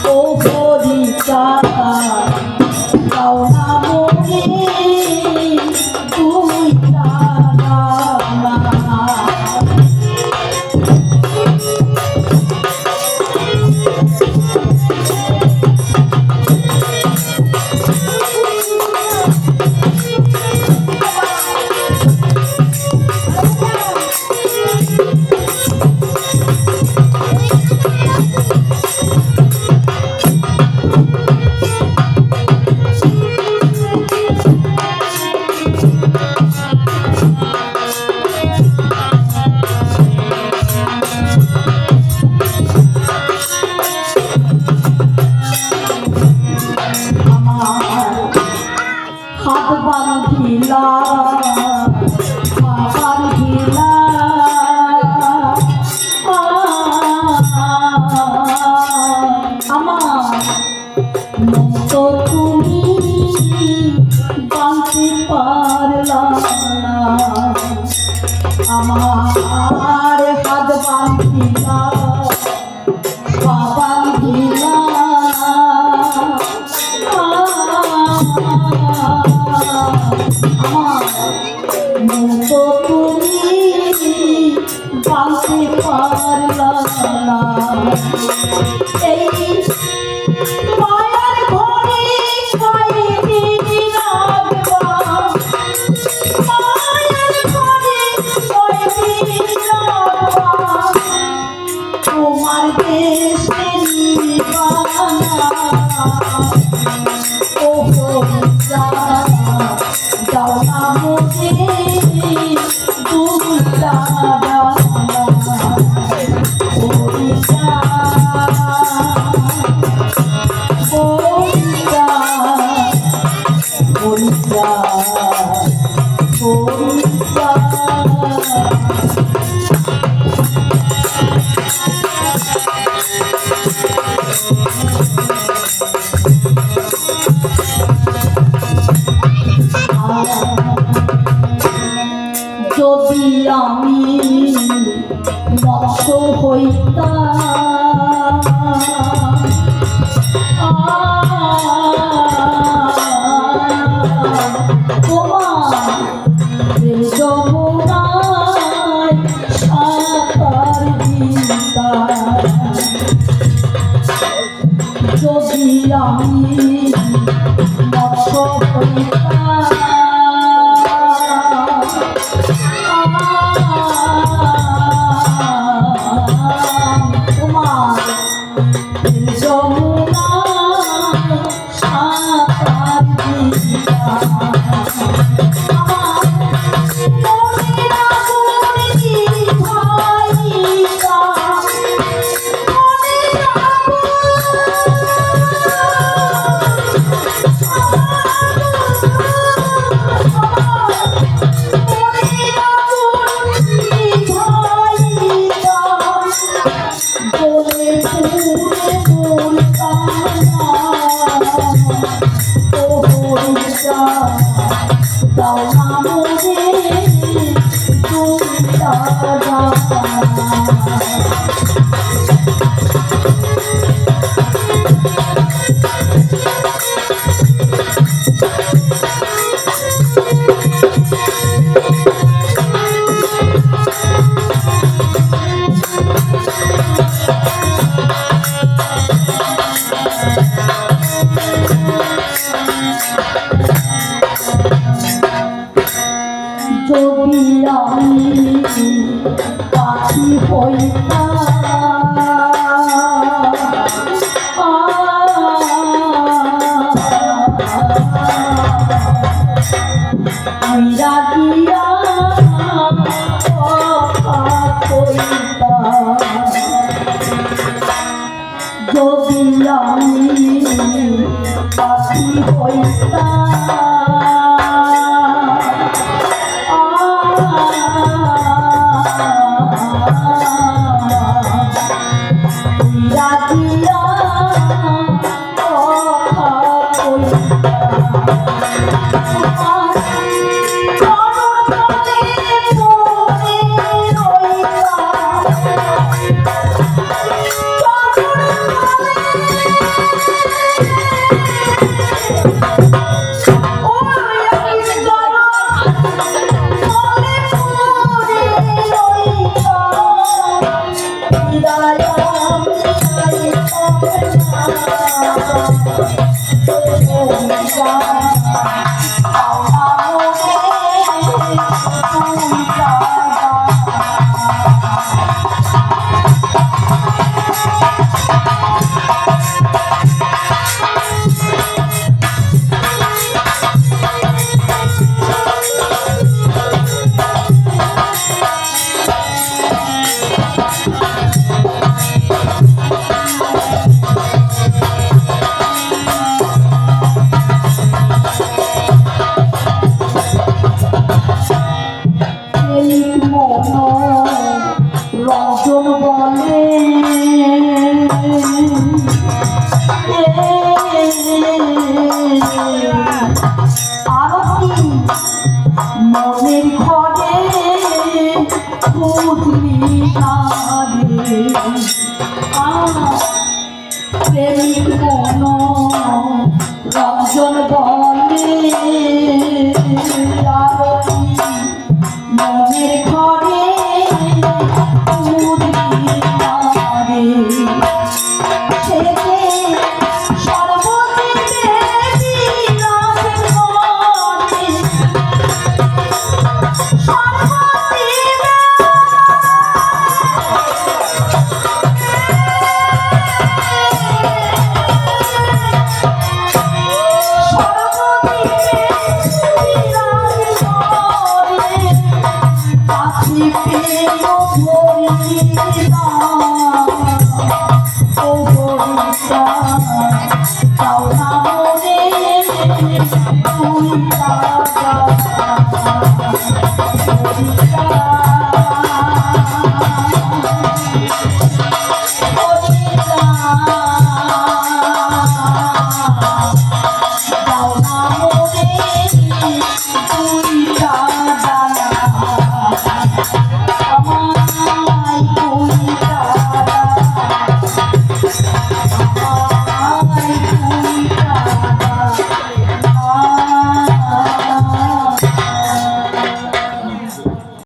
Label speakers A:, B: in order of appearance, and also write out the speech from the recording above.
A: ও হরিকা দাও না মনে তুই জানা হাত বাঁধিলা পা বাঁধিলা আমার মন তো তুমি বাঁধতে পারলা না আমার হাত বাঁধিলা পা বাঁধিলা তো তুমি জানতে পারলা না এই মায়ার ঘরে কয়দিন রাখবা মায়ার ঘরে কয়দিন রাখবা তোমার দেশে নিবানা ও হরিকা দাও না মনে তুই জানা হরিকা হরিকা হরিকা হরিকা যদি আমি মৎস্য হইতাম তোমার যমুনায় সাঁতার দিতাম যদি আমি মৎস্য হইতাম দাও না মনে তুমি জানা যদি আমি পাখি হইতাম উইরা দিয়া কথা কইতাম যদি আমি পাখি হইতাম আরতি মনের ঘরে বুঝলি না রে প্রেমিক মন রঞ্জন বলে আরতি মনের ঘরে বুঝলি না রে সেকে সর্বদিনে বিরাজে মনে সর্বদিনে Oh,